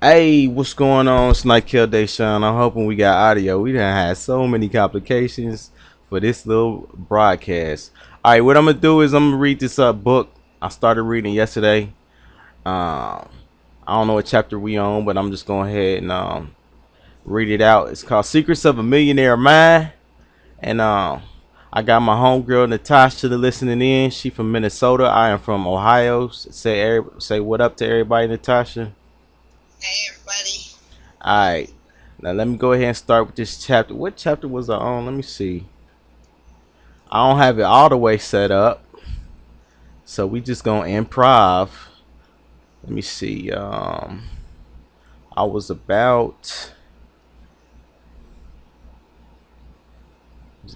Hey, what's going on? It's Nykel DeShawn. I'm hoping we got audio. We done had so many complications for this little broadcast. All right, what I'm gonna do is I'm gonna read this book I started reading yesterday. Um, I don't know what chapter we on, but I'm just going ahead and read it out. It's called "Secrets of a Millionaire Mind," and I got my homegirl Natasha to listening in. She from Minnesota. I am from Ohio. Say what up to everybody, Natasha. Hey everybody. Alright, now let me go ahead and start with this chapter. What chapter was I on? Let me see. I don't have it all the way set up, so we just gonna improv. Let me see. I was about.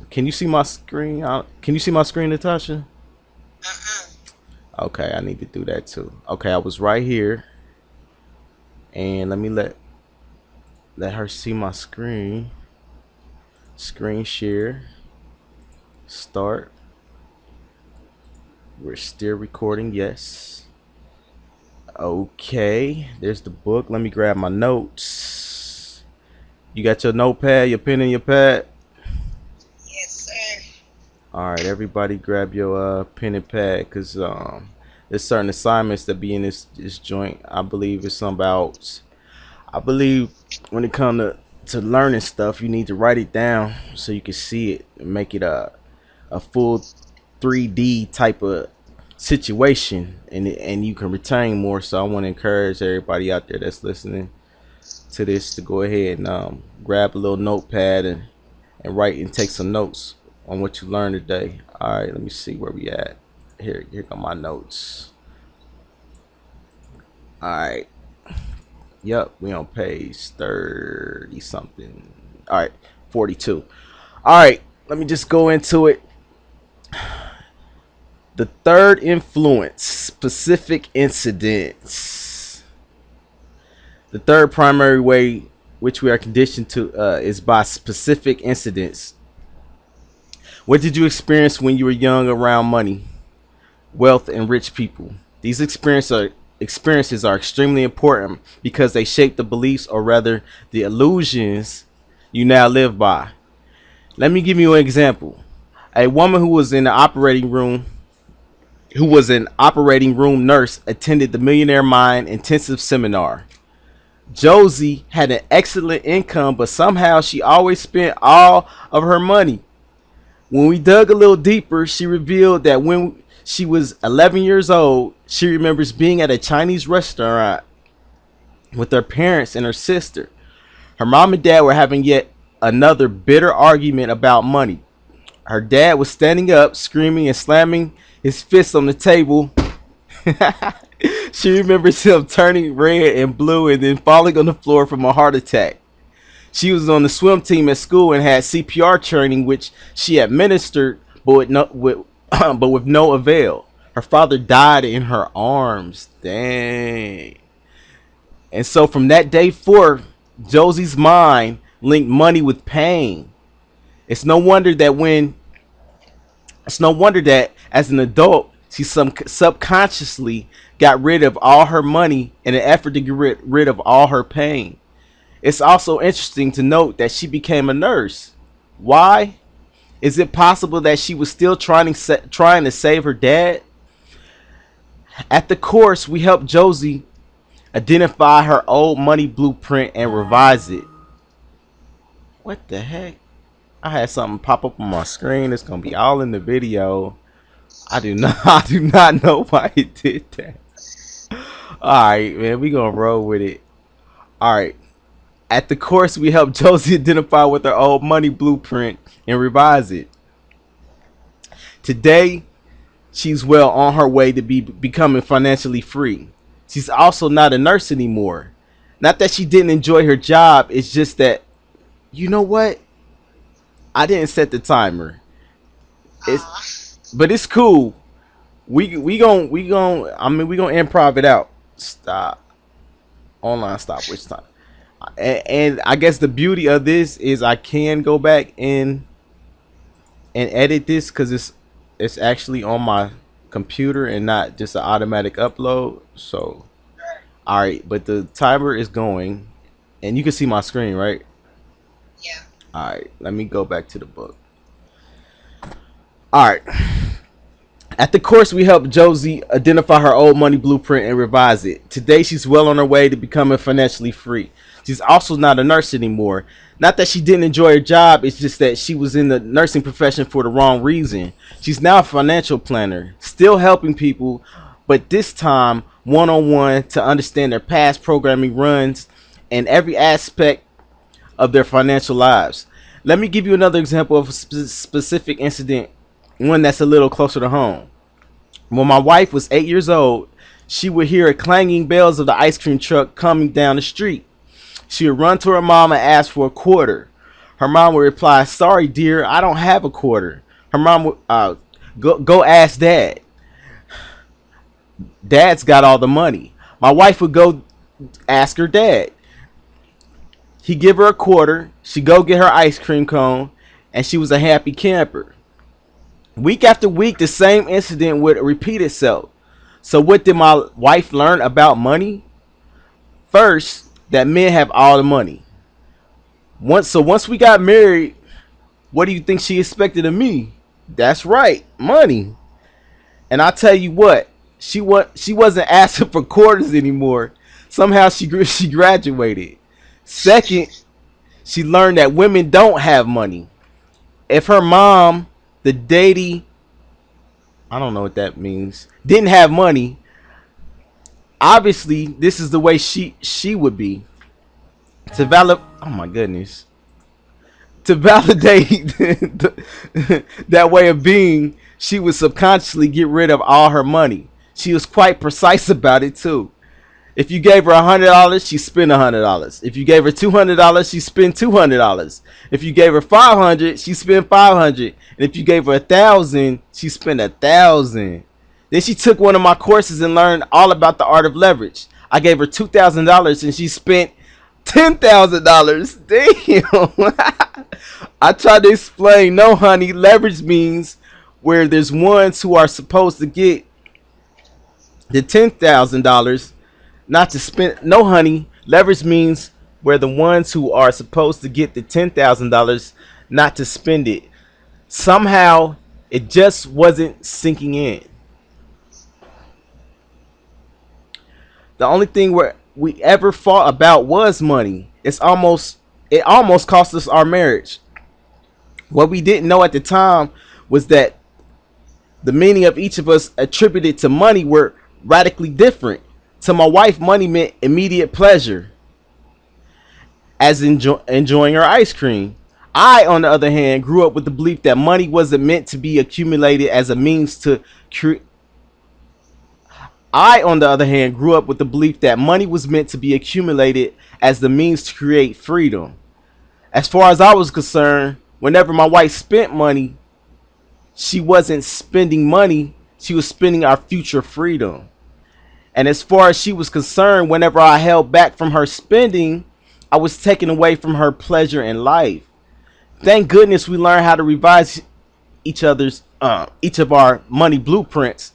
Can you see my screen? Can you see my screen, Natasha? Uh-uh. Okay, I need to do that too. Okay, I was right here, and let me let her see my screen. Screen share. Start. We're still recording. Yes. Okay, there's the book. Let me grab my notes. You got your notepad, your pen, and your pad? Yes, sir. All right, everybody grab your pen and pad because there's certain assignments that be in this joint. I believe it's something about, I believe when it comes to learning stuff, you need to write it down so you can see it and make it a full 3D type of situation and you can retain more. So I want to encourage everybody out there that's listening to this to go ahead and grab a little notepad and write and take some notes on what you learned today. All right, let me see where we at. Here come my notes. All right. Yep, we on page 30 something. All right, 42. All right, let me just go into it. The third influence, specific incidents. The third primary way which we are conditioned to is by specific incidents. What did you experience when you were young around money, wealth, and rich people? These experiences are extremely important because they shape the beliefs, or rather, the illusions you now live by. Let me give you an example. A woman who was an operating room nurse, attended the Millionaire Mind intensive seminar. Josie had an excellent income, but somehow she always spent all of her money. When we dug a little deeper, she revealed that when she was 11 years old, she remembers being at a Chinese restaurant with her parents and her sister. Her mom and dad were having yet another bitter argument about money. Her dad was standing up, screaming and slamming his fist on the table. She remembers him turning red and blue and then falling on the floor from a heart attack. She was on the swim team at school and had CPR training, which she administered, but with no avail. Her father died in her arms. Dang. And so from that day forth, Josie's mind linked money with pain. It's no wonder that when it's no wonder that as an adult, she subconsciously got rid of all her money in an effort to get rid of all her pain. It's also interesting to note that she became a nurse. Why? Is it possible that she was still trying to save her dad? At the course, we helped Josie identify her old money blueprint and revise it. What the heck? I had something pop up on my screen. It's gonna be all in the video. I do not I do not know why it did that. Alright, man, we gonna roll with it. Alright. At the course, we helped Josie identify with her old money blueprint and revise it. Today, she's well on her way to becoming financially free. She's also not a nurse anymore. Not that she didn't enjoy her job, it's just that, you know what? I didn't set the timer. It's Aw. but it's cool. We gonna improv it out. Stop. Online stop. Which time? And I guess the beauty of this is I can go back and edit this because it's actually on my computer and not just an automatic upload. So All right, but the timer is going, and you can see my screen, right? Yeah. All right, let me go back to the book. All right. At the course, we helped Josie identify her old money blueprint and revise it. Today, she's well on her way to becoming financially free. She's also not a nurse anymore. Not that she didn't enjoy her job, it's just that she was in the nursing profession for the wrong reason. She's now a financial planner, still helping people, but this time one on one to understand their past programming runs and every aspect of their financial lives. Let me give you another example of a specific incident, one that's a little closer to home. When my wife was 8 years old, she would hear a clanging bells of the ice cream truck coming down the street. She would run to her mom and ask for a quarter. Her mom would reply, "Sorry, dear, I don't have a quarter." Her mom would go ask dad. Dad's got all the money. My wife would go ask her dad. He give her a quarter. She go get her ice cream cone, and she was a happy camper. Week after week, the same incident would repeat itself. So what did my wife learn about money? First, that men have all the money. Once we got married, what do you think she expected of me? That's right, money. And I tell you what, she wasn't asking for quarters anymore. Somehow she graduated. Second, she learned that women don't have money. If her mom, the deity, I don't know what that means, didn't have money, obviously this is the way she would be. To validate, oh my goodness, to validate that way of being, she would subconsciously get rid of all her money. She was quite precise about it too. If you gave her $100, she spent $100. If you gave her $200, she spent $200. If you gave her $500, she spent $500. And if you gave her $1,000, she spent $1,000. Then she took one of my courses and learned all about the art of leverage. I gave her $2,000 and she spent $10,000. Damn. I tried to explain, no, honey, leverage means where there's ones who are supposed to get the $10,000, not to spend. No, honey, leverage means where the ones who are supposed to get the $10,000, not to spend it. Somehow, it just wasn't sinking in. The only thing where we ever fought about was money. It almost cost us our marriage. What we didn't know at the time was that the meaning of each of us attributed to money were radically different. To my wife, money meant immediate pleasure, as enjoying her ice cream. I, on the other hand, grew up with the belief that money wasn't meant to be accumulated as a means to create. I, on the other hand, grew up with the belief that money was meant to be accumulated as the means to create freedom. As far as I was concerned, whenever my wife spent money, she wasn't spending money, she was spending our future freedom. And as far as she was concerned, whenever I held back from her spending, I was taken away from her pleasure in life. Thank goodness we learned how to revise each of our money blueprints.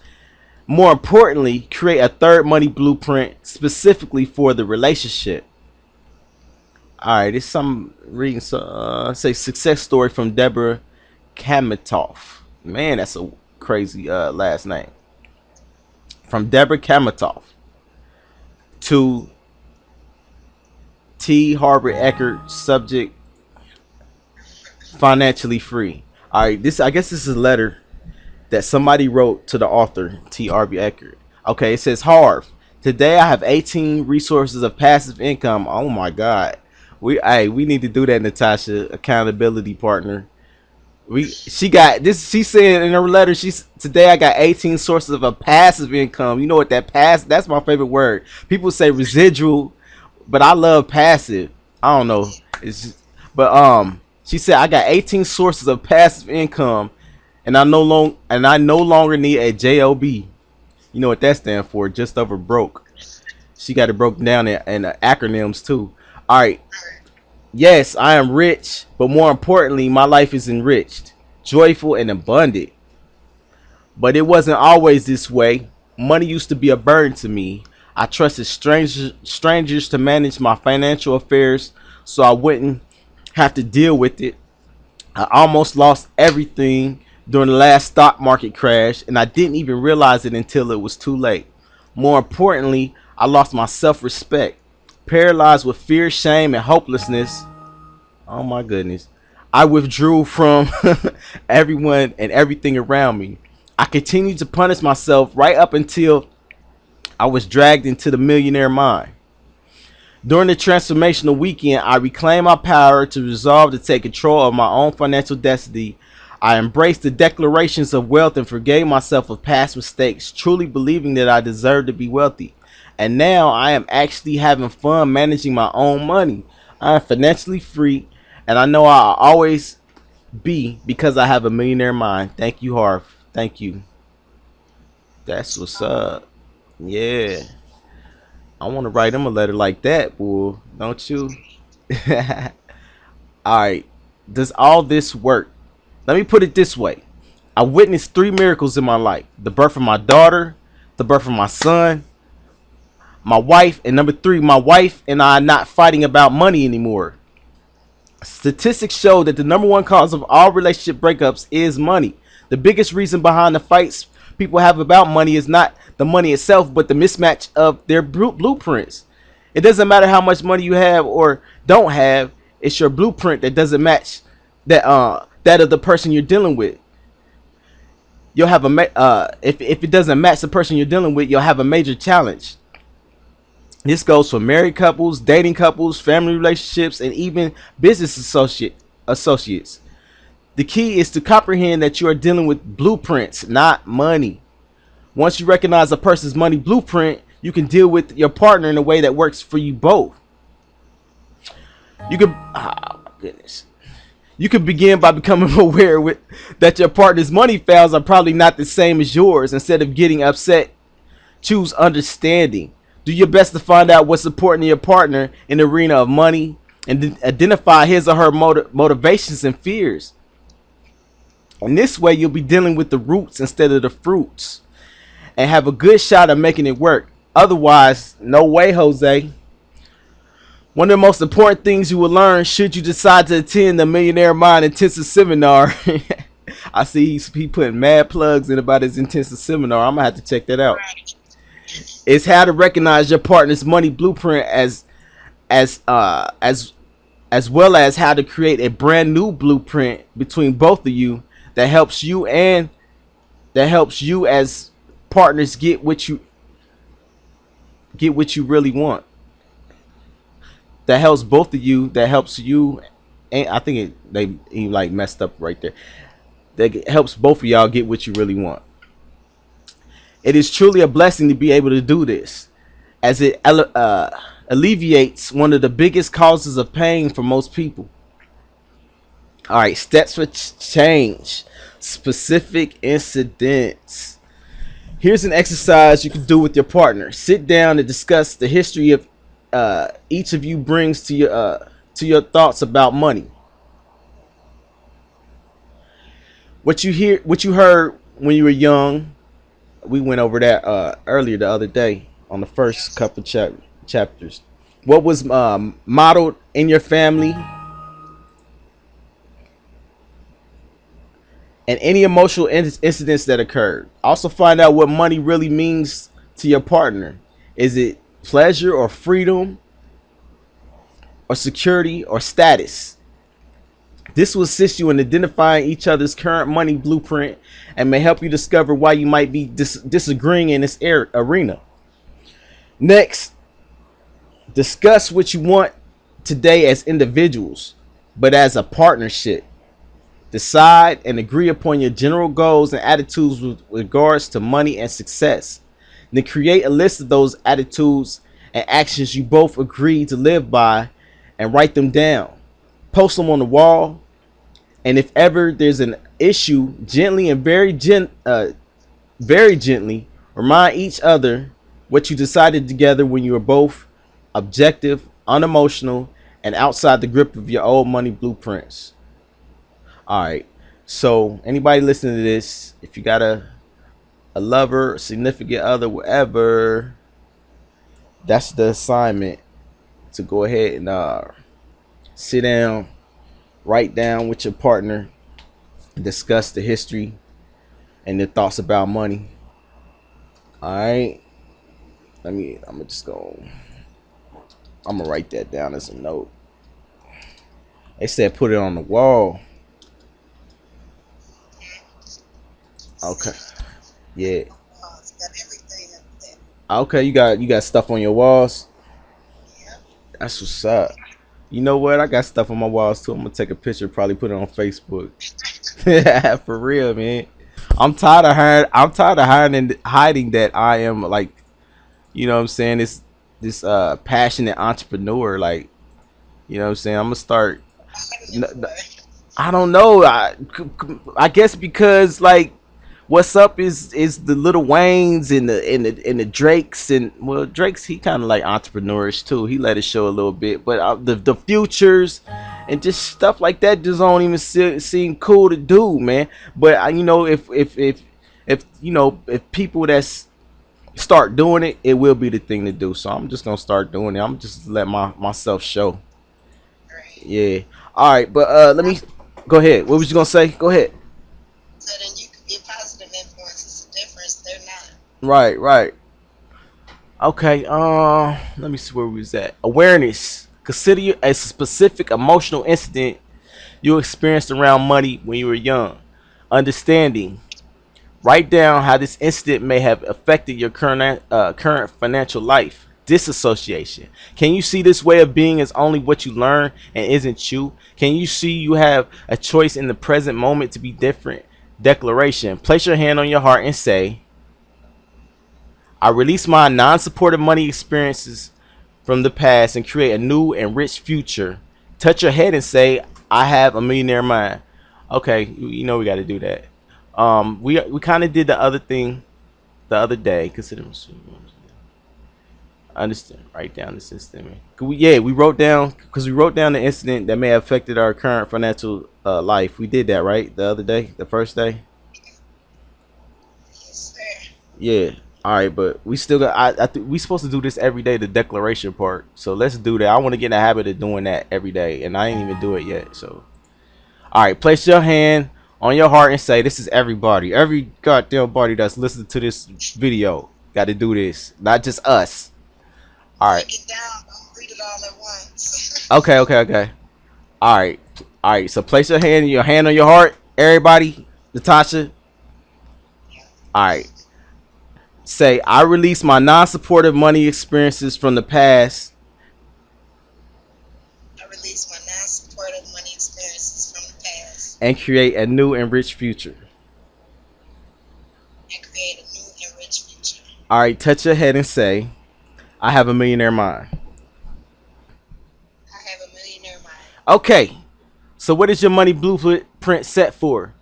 More importantly, create a third money blueprint specifically for the relationship. All right, it's some reading. Say success story from Deborah Kamatoff. Man, that's a crazy last name. From Deborah Kamatoff to T. Harvard Eckert. Subject: financially free. All right, I guess this is a letter that somebody wrote to the author, T. Harvey Eckert. Okay, it says, Harv, today I have 18 resources of passive income. Oh my God. We need to do that, Natasha, accountability partner. She got this. She said in her letter, today I got 18 sources of a passive income. You know what that's my favorite word. People say residual, but I love passive. I don't know. It's just, but she said I got 18 sources of passive income. And I no longer need a job. You know what that stands for? Just over broke. She got it broken down in acronyms too. All right. Yes, I am rich, but more importantly, my life is enriched, joyful, and abundant. But it wasn't always this way. Money used to be a burden to me. I trusted strangers to manage my financial affairs so I wouldn't have to deal with it. I almost lost everything during the last stock market crash, and I didn't even realize it until it was too late. More importantly, I lost my self respect. Paralyzed with fear, shame, and hopelessness, oh my goodness, I withdrew from everyone and everything around me. I continued to punish myself right up until I was dragged into the millionaire mind. During the transformational weekend, I reclaimed my power to resolve to take control of my own financial destiny. I embraced the declarations of wealth and forgave myself of past mistakes, truly believing that I deserved to be wealthy. And now I am actually having fun managing my own money. I am financially free, and I know I'll always be because I have a millionaire mind. Thank you, Harv. Thank you. That's what's up. Yeah. I want to write him a letter like that, boy. Don't you? All right. Does all this work? Let me put it this way. I witnessed three miracles in my life: the birth of my daughter, the birth of my son, my wife, and number three, my wife and I not fighting about money anymore. Statistics show that the number one cause of all relationship breakups is money. The biggest reason behind the fights people have about money is not the money itself, but the mismatch of their blueprints. It doesn't matter how much money you have or don't have; it's your blueprint that doesn't match that of the person you're dealing with. You'll have if it doesn't match the person you're dealing with, you'll have a major challenge. This goes for married couples, dating couples, family relationships, and even business associates. The key is to comprehend that you are dealing with blueprints, not money. Once you recognize a person's money blueprint, you can deal with your partner in a way that works for you both. You can, oh my goodness. You can begin by becoming aware that your partner's money files are probably not the same as yours. Instead of getting upset, choose understanding. Do your best to find out what's important to your partner in the arena of money and identify his or her motivations and fears. And this way you'll be dealing with the roots instead of the fruits and have a good shot at making it work. Otherwise, no way, Jose. One of the most important things you will learn should you decide to attend the Millionaire Mind Intensive Seminar. I see he putting mad plugs in about his intensive seminar. I'm gonna have to check that out. It's how to recognize your partner's money blueprint as well as how to create a brand new blueprint between both of you that helps you as partners get what you really want. That helps both of you. That helps you, and I think he like messed up right there. That helps both of y'all get what you really want. It is truly a blessing to be able to do this, as it alleviates one of the biggest causes of pain for most people. All right, steps for change, specific incidents. Here's an exercise you can do with your partner. Sit down and discuss the history of each of you brings to your thoughts about money. What you heard when you were young. We went over that earlier the other day on the first couple chapters. What was modeled in your family, and any emotional incidents that occurred. Also find out what money really means to your partner. Is it pleasure or freedom or security or status? This will assist you in identifying each other's current money blueprint and may help you discover why you might be disagreeing in this arena. Next, discuss what you want today as individuals, but as a partnership. Decide and agree upon your general goals and attitudes with regards to money and success. Then create a list of those attitudes and actions you both agree to live by and write them down. Post them on the wall. And if ever there's an issue, gently and very gently remind each other what you decided together when you were both objective, unemotional, and outside the grip of your old money blueprints. All right. So anybody listening to this, if you got a lover, significant other, whatever, That's the assignment, to go ahead and sit down, write down with your partner, discuss the history and the thoughts about money. All right. I'm gonna just go. I'm gonna write that down as a note. They said put it on the wall. Okay. Yeah. It's got everything up there. Okay. You got stuff on your walls. Yep. That's what's up. You know what? I got stuff on my walls too. I'm gonna take a picture, probably put it on Facebook. For real, man. I'm tired of hiding that I am, like, you know what I'm saying, this passionate entrepreneur. Like, you know what I'm saying. I'm gonna start. How do you for? I don't know. I guess because, like, what's up is the Little Waynes and the Drakes, and well, Drake's, he kind of like entrepreneurish too. He let it show a little bit, but the futures and just stuff like that just don't even seem cool to do, man. But if if people that's start doing it, it will be the thing to do. So I'm just gonna start doing it. I'm just let myself show. Right. Yeah. All right, but let me go ahead. What was you gonna say? Go ahead. So then you could be a positive influence. It's a difference. They're not. Right, right. Okay, let me see where we was at. Awareness. Consider a specific emotional incident you experienced around money when you were young. Understanding. Write down how this incident may have affected your current financial life. Disassociation. Can you see this way of being as only what you learn and isn't you? Can you see you have a choice in the present moment to be different? Declaration. Place your hand on your heart and say, I release my non-supportive money experiences from the past and create a new and rich future. Touch your head and say, I have a millionaire mind. Okay, you know we got to do that. We kind of did the other thing the other day. Consider, understand. Write down the system. We wrote down, because we wrote down the incident that may have affected our current financial life. We did that, right, the other day, the first day. Yes, sir. Yeah. All right, but we still got. I think we supposed to do this every day, the declaration part. So let's do that. I want to get in the habit of doing that every day, and I ain't even do it yet. So, all right, place your hand on your heart and say, "This is everybody, every goddamn body that's listening to this video. Got to do this, not just us." All right. Break it down. Don't read it all at once. Okay. Okay. Okay. All right. All right. So place your hand on your heart, everybody. Natasha. All right. Say, I release my non-supportive money experiences from the past I release my non-supportive money experiences from the past and create a new and rich future. and create a new and rich future. All right, touch your head and say, I have a millionaire mind. I have a millionaire mind. Okay, so what is your money blueprint set for?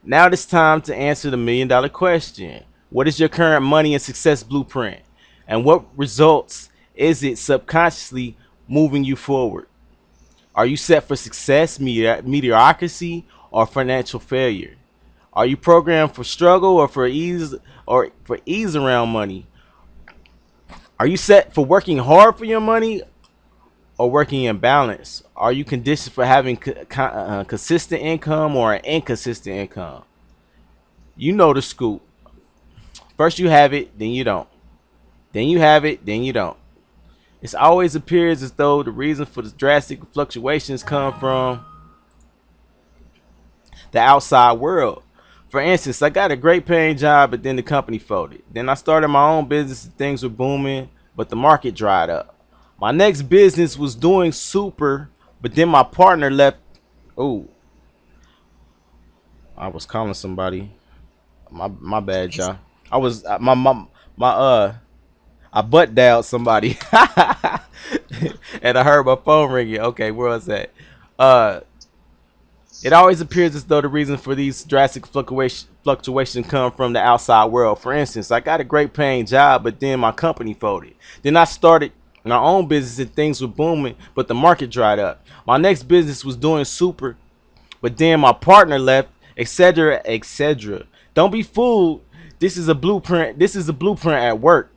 Now it's time to answer the $1 million question. What is your current money and success blueprint? And what results is it subconsciously moving you forward? Are you set for success, mediocrity, or financial failure? Are you programmed for struggle or for ease around money? Are you set for working hard for your money or working in balance? Are you conditioned for having consistent income or an inconsistent income? You know the scoop. First you have it, then you don't. Then you have it, then you don't. It always appears as though the reason for the drastic fluctuations come from the outside world. For instance, I got a great paying job, but then the company folded. Then I started my own business and things were booming, but the market dried up. My next business was doing super, but then my partner left. Oh, I was calling somebody. My bad, y'all. I was my I butt dialed somebody, and I heard my phone ringing. Okay, where was that? Uh, it always appears as though the reason for these drastic fluctuations come from the outside world. For instance, I got a great paying job, but then my company folded. Then I started my own business and things were booming, but the market dried up. My next business was doing super, but then my partner left, etc., etc. Don't be fooled. This is a blueprint. This is a blueprint at work.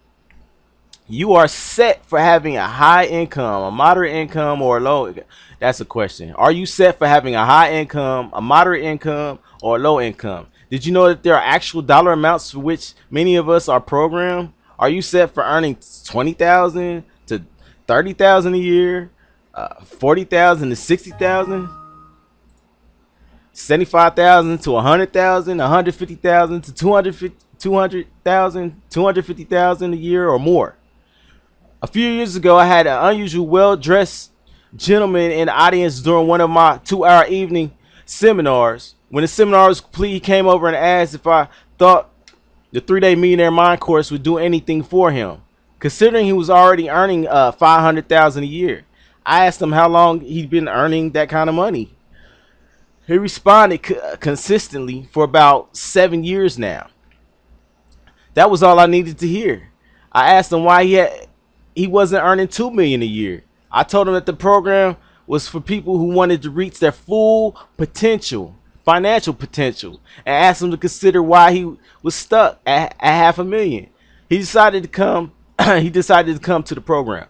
You are set for having a high income, a moderate income, or a low. That's a question. Are you set for having a high income, a moderate income, or a low income? Did you know that there are actual dollar amounts for which many of us are programmed? Are you set for earning 20,000 to 30,000 a year, 40,000 to 60,000, 75,000 to 100,000, 150,000 to 200,000, 250,000 a year or more? A few years ago, I had an unusual, well-dressed gentleman in the audience during one of my 2-hour evening seminars. When the seminar was complete, he came over and asked if I thought the 3-day Millionaire Mind course would do anything for him, considering he was already earning 500,000 a year. I asked him how long he'd been earning that kind of money. He responded consistently for about 7 years now. That was all I needed to hear. I asked him why he wasn't earning 2 million a year. I told him that the program was for people who wanted to reach their full potential, financial potential, and asked him to consider why he was stuck at half a million. He decided to come. He decided to come to the program.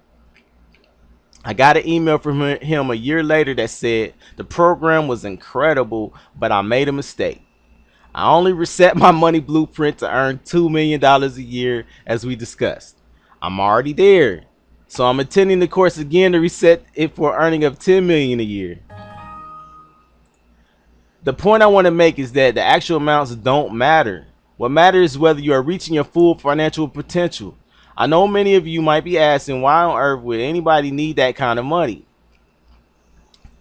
I got an email from him a year later that said the program was incredible, but I made a mistake. I only reset my money blueprint to earn $2 million a year, as we discussed. I'm already there, so I'm attending the course again to reset it for earning of 10 million a year. The point I want to make is that the actual amounts don't matter. What matters is whether you are reaching your full financial potential. I know many of you might be asking, why on earth would anybody need that kind of money?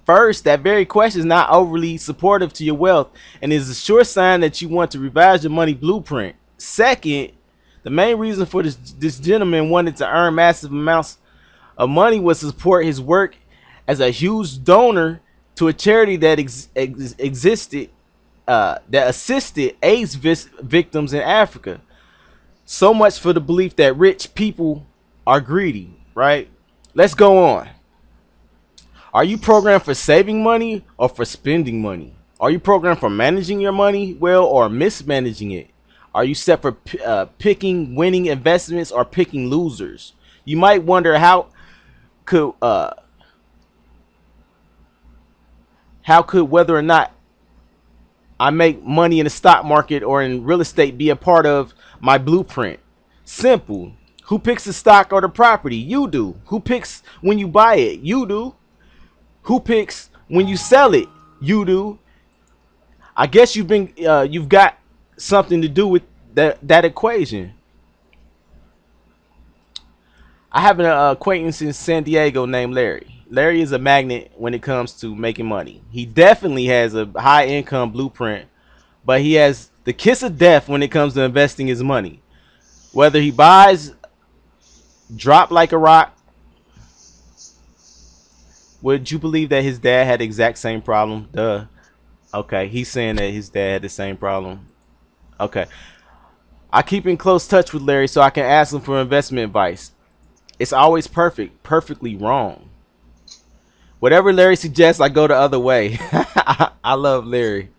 First, that very question is not overly supportive to your wealth and is a sure sign that you want to revise your money blueprint. Second, the main reason for this gentleman wanted to earn massive amounts of money was to support his work as a huge donor to a charity that that assisted AIDS victims in Africa. So much for the belief that rich people are greedy, right? Let's go on. Are you programmed for saving money or for spending money? Are you programmed for managing your money well or mismanaging it? Are you set for picking winning investments or picking losers? You might wonder could uh, how could whether or not I make money in the stock market or in real estate be a part of my blueprint? Simple. Who picks the stock or the property? You do. Who picks when you buy it? You do. Who picks when you sell it? You do. I guess you've got something to do with that equation. I have an acquaintance in San Diego named Larry. Larry is a magnet when it comes to making money. He definitely has a high income blueprint, but he has the kiss of death when it comes to investing his money. Whether he buys drop like a rock, would you believe that his dad had the exact same problem? Duh. Okay, he's saying that his dad had the same problem. Okay. I keep in close touch with Larry so I can ask him for investment advice. It's always perfectly wrong. Whatever Larry suggests, I go the other way. I love Larry.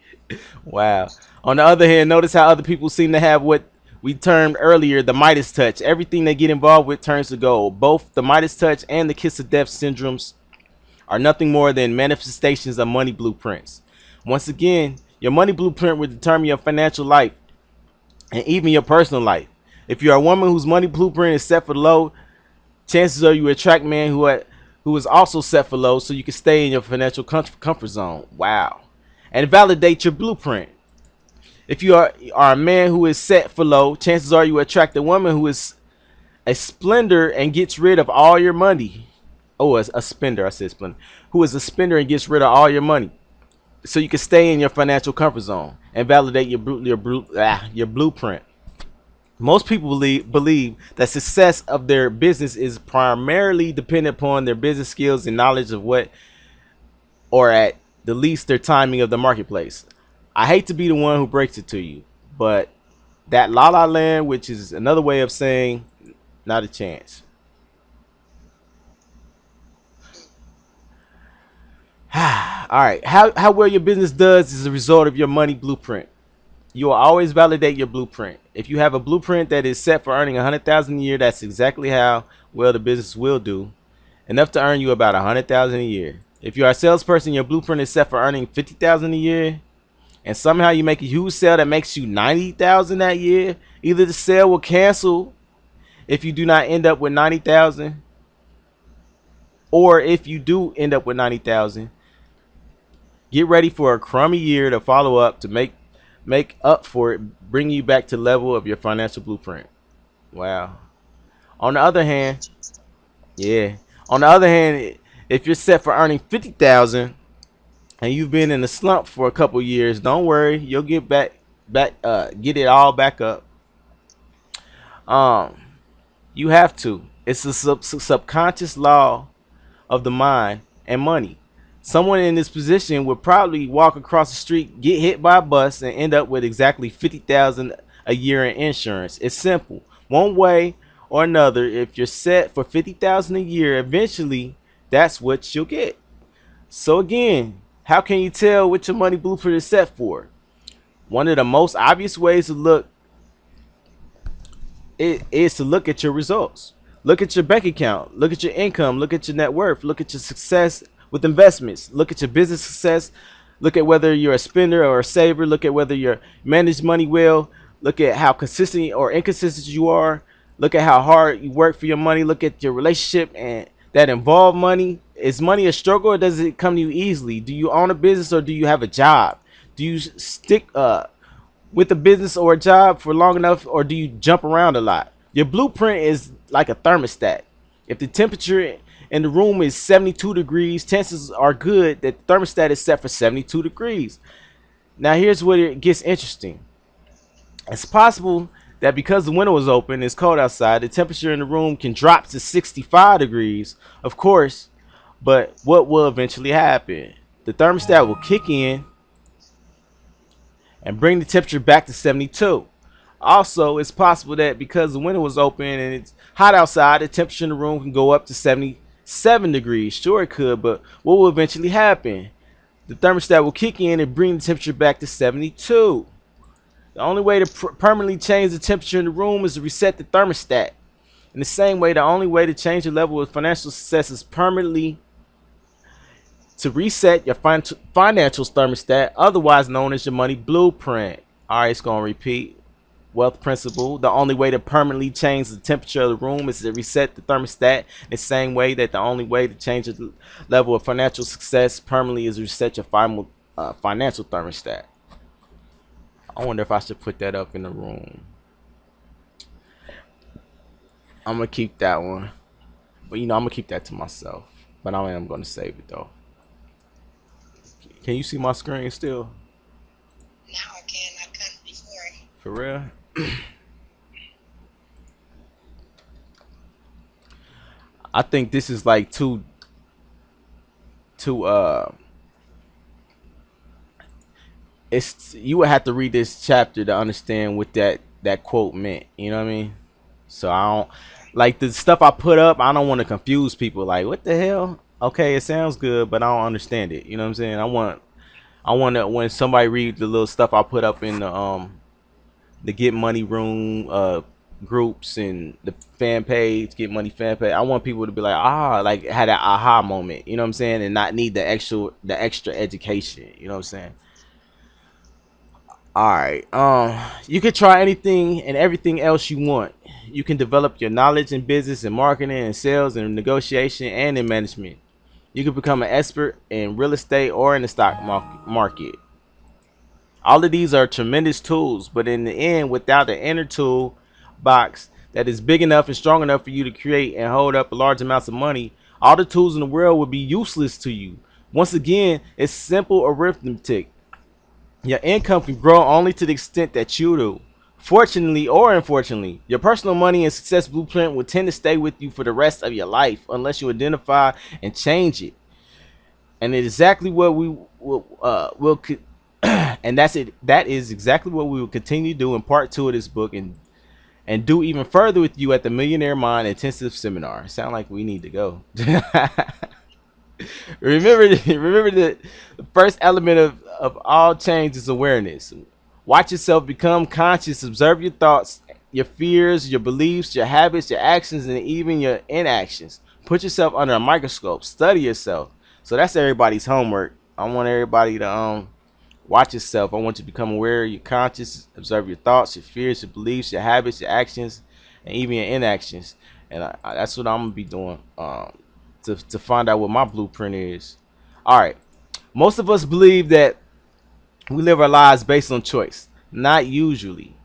Wow. On the other hand, notice how other people seem to have what we termed earlier the Midas touch. Everything they get involved with turns to gold. Both the Midas touch and the kiss of death syndromes are nothing more than manifestations of money blueprints. Once again, your money blueprint will determine your financial life and even your personal life. If you are a woman whose money blueprint is set for low, chances are you attract men who is also set for low, so you can stay in your financial comfort zone. Wow. And validate your blueprint. If you are a man who is set for low, chances are you attract a woman who is a splendor and gets rid of all your money. Oh, a spender. I said splendor. Who is a spender and gets rid of all your money, so you can stay in your financial comfort zone and validate your blueprint. Most people believe that success of their business is primarily dependent upon their business skills and knowledge of what, or at the least, their timing of the marketplace. I hate to be the one who breaks it to you, but that la la land, which is another way of saying not a chance. All right, how well your business does is a result of your money blueprint. You will always validate your blueprint. If you have a blueprint that is set for earning 100,000 a year, that's exactly how well the business will do. Enough to earn you about 100,000 a year. If you are a salesperson, your blueprint is set for earning 50,000 a year, and somehow you make a huge sale that makes you 90,000 that year. Either the sale will cancel if you do not end up with 90,000, or if you do end up with 90,000, get ready for a crummy year to follow up to make up for it, bring you back to the level of your financial blueprint. Wow. On the other hand, Interesting. yeah. On the other hand, if you're set for earning 50,000 and you've been in a slump for a couple years, don't worry, you'll get get it all back up. Um, you have to. It's a subconscious law of the mind and money. Someone in this position would probably walk across the street, get hit by a bus, and end up with exactly 50,000 a year in insurance. It's simple. One way or another, if you're set for 50,000 a year, eventually that's what you'll get. So again, how can you tell what your money blueprint is set for? One of the most obvious ways to look it is to look at your results. Look at your bank account. Look at your income. Look at your net worth. Look at your success with investments. Look at your business success. Look at whether you're a spender or a saver. Look at whether you manage money well. Look at how consistent or inconsistent you are. Look at how hard you work for your money. Look at your relationship and that involve money. Is money a struggle or does it come to you easily? Do you own a business or do you have a job? Do you stick with a business or a job for long enough, or do you jump around a lot? Your blueprint is like a thermostat. If the temperature in the room is 72 degrees, chances are good that the thermostat is set for 72 degrees. Now, here's where it gets interesting. It's possible that because the window is open, it's cold outside, the temperature in the room can drop to 65 degrees, of course, but what will eventually happen? The thermostat will kick in and bring the temperature back to 72. Also, it's possible that because the window was open and it's hot outside, the temperature in the room can go up to 77 degrees. Sure, it could, but what will eventually happen? The thermostat will kick in and bring the temperature back to 72. The only way to permanently change the temperature in the room is to reset the thermostat. In the same way, the only way to change the level of financial success is permanently to reset your financial thermostat, otherwise known as your money blueprint. All right, it's going to repeat. Wealth principle. The only way to permanently change the temperature of the room is to reset the thermostat. In the same way that the only way to change the level of financial success permanently is to reset your financial thermostat. I wonder if I should put that up in the room. I'm going to keep that one. But, I'm going to keep that to myself. But I am going to save it, though. Can you see my screen still? Now I can. I couldn't before. For real? I think this is like too it's you would have to read this chapter to understand what that quote meant. You know what I mean? So I don't like the stuff I put up. I don't want to confuse people. Like, what the hell? Okay, it sounds good, but I don't understand it. You know what I'm saying? I want to when somebody read the little stuff I put up in the Get Money room groups and the fan page, Get Money fan page. I want people to be like had that aha moment. You know what I'm saying? And not need the extra education. You know what I'm saying? All right. You can try anything and everything else you want. You can develop your knowledge in business and marketing and sales and negotiation and in management. You can become an expert in real estate or in the stock market. All of these are tremendous tools, but in the end, without the inner tool box that is big enough and strong enough for you to create and hold up large amounts of money, all the tools in the world would be useless to you. Once again, it's simple arithmetic. Your income can grow only to the extent that you do. Fortunately or unfortunately, your personal money and success blueprint will tend to stay with you for the rest of your life unless you identify and change it. And it's exactly what we will and that's it. That is exactly what we will continue to do in part 2 of this book and do even further with you at the Millionaire Mind Intensive Seminar. Sound like we need to go. remember the first element of all change is awareness. Watch yourself become conscious. Observe your thoughts, your fears, your beliefs, your habits, your actions, and even your inactions. Put yourself under a microscope. Study yourself. So that's everybody's homework. I want everybody to watch yourself. I want you to become aware. You're conscious. Observe your thoughts, your fears, your beliefs, your habits, your actions, and even your inactions. And that's what I'm gonna be doing to find out what my blueprint is. All right. Most of us believe that we live our lives based on choice. Not usually.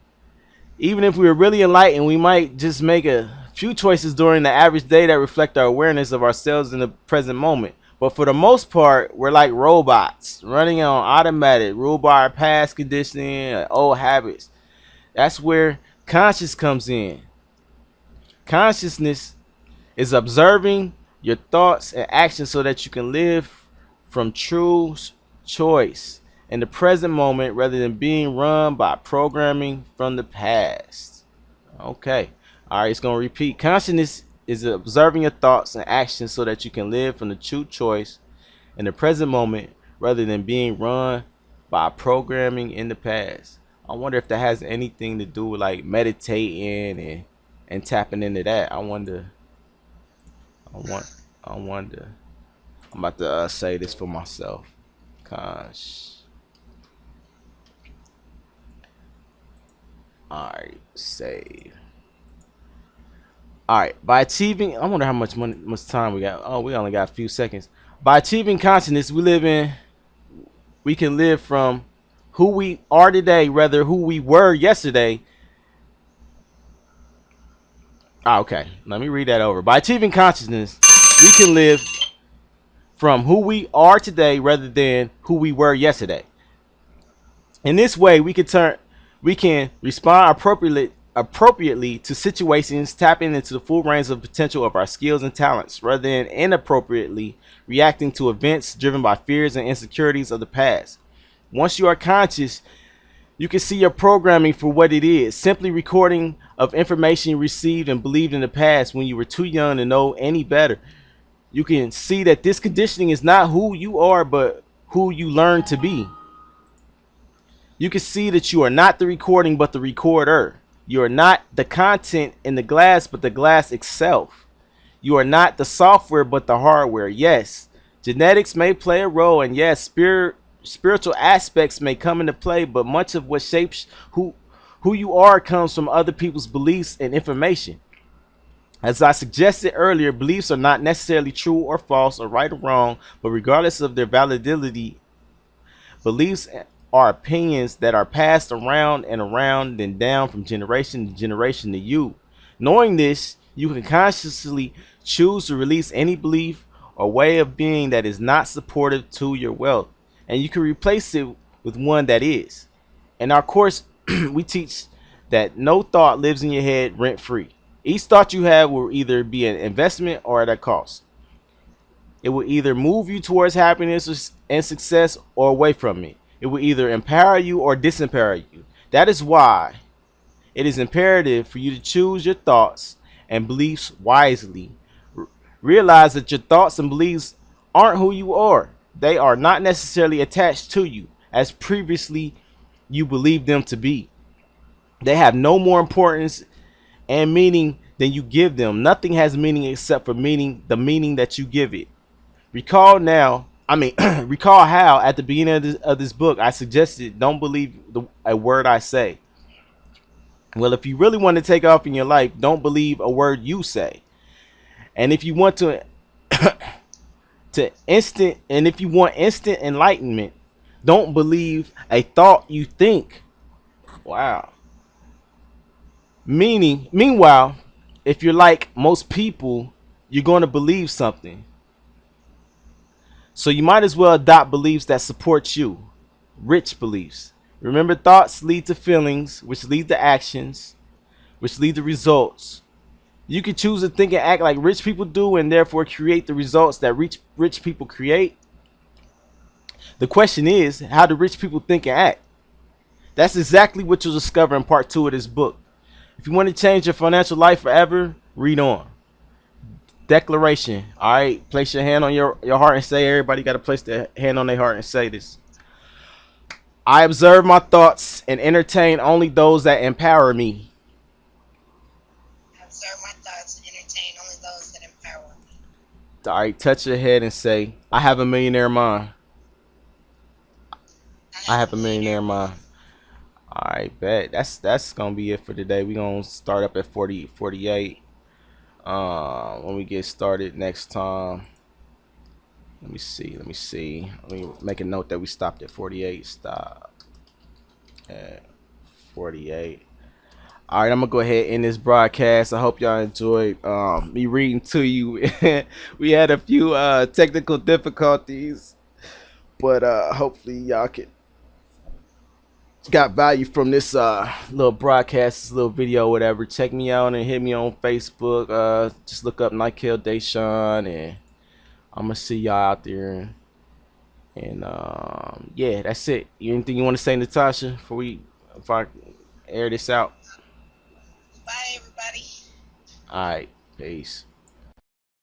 Even if we were really enlightened, we might just make a few choices during the average day that reflect our awareness of ourselves in the present moment. But for the most part, we're like robots running on automatic, ruled by our past conditioning and old habits. That's where conscious comes in. Consciousness is observing your thoughts and actions so that you can live from true choice in the present moment rather than being run by programming from the past. Okay. All right, it's going to repeat. Consciousness is observing your thoughts and actions so that you can live from the true choice in the present moment rather than being run by programming in the past. I wonder if that has anything to do with like meditating and tapping into that. I want I wonder. I'm about to say this for myself. Gosh. Alright, save. Alright, by achieving, I wonder how much time we got. Oh, we only got a few seconds. By achieving consciousness, we can live from who we are today, rather who we were yesterday. Okay, let me read that over. By achieving consciousness, we can live from who we are today rather than who we were yesterday. In this way, we can respond appropriately to situations, tapping into the full range of potential of our skills and talents, rather than inappropriately reacting to events driven by fears and insecurities of the past. Once you are conscious, you can see your programming for what it is, simply recording of information you received and believed in the past when you were too young to know any better. You can see that this conditioning is not who you are, but who you learn to be. You can see that you are not the recording, but the recorder. You are not the content in the glass, but the glass itself. You are not the software, but the hardware. Yes, genetics may play a role, and yes, spiritual aspects may come into play, but much of what shapes who you are comes from other people's beliefs and information. As I suggested earlier, beliefs are not necessarily true or false or right or wrong, but regardless of their validity, beliefs are opinions that are passed around and around and down from generation to generation to you. Knowing this, you can consciously choose to release any belief or way of being that is not supportive to your wealth, and you can replace it with one that is. In our course, we teach that no thought lives in your head rent free. Each thought you have will either be an investment or at a cost. It will either move you towards happiness and success or away from it. It will either empower you or disempower you. That is why it is imperative for you to choose your thoughts and beliefs wisely. Realize that your thoughts and beliefs aren't who you are. They are not necessarily attached to you as previously you believed them to be. They have no more importance and meaning than you give them. Nothing has meaning except for the meaning that you give it. Recall recall how at the beginning of this book I suggested don't believe a word I say. Well, if you really want to take off in your life, don't believe a word you say. And if you want if you want instant enlightenment, don't believe a thought you think. Wow. Meanwhile, if you're like most people, you're going to believe something. So you might as well adopt beliefs that support you. Rich beliefs. Remember, thoughts lead to feelings, which lead to actions, which lead to results. You can choose to think and act like rich people do and therefore create the results that rich people create. The question is, how do rich people think and act? That's exactly what you'll discover in part 2 of this book. If you want to change your financial life forever, read on. Declaration. All right, place your hand on your heart and say, everybody got to place their hand on their heart and say this. I observe my thoughts and entertain only those that empower me. I observe my thoughts and entertain only those that empower me. All right, touch your head and say, I have a millionaire mind. I I have a have a millionaire millionaire mind. mind. All right, bet. That's gonna be it for today. We gonna start up at 48. When we get started next time. Let me see. Let me see. Let me make a note that we stopped at 48. Stop at 48. All right, I'm gonna go ahead and end this broadcast. I hope y'all enjoyed me reading to you. We had a few technical difficulties, but hopefully y'all got value from this little broadcast, this little video, whatever. Check me out and hit me on Facebook. Just look up Nykel DeShawn, and I'm gonna see y'all out there. And yeah, that's it. Anything you want to say, Natasha, if I air this out? Bye, everybody. All right, peace.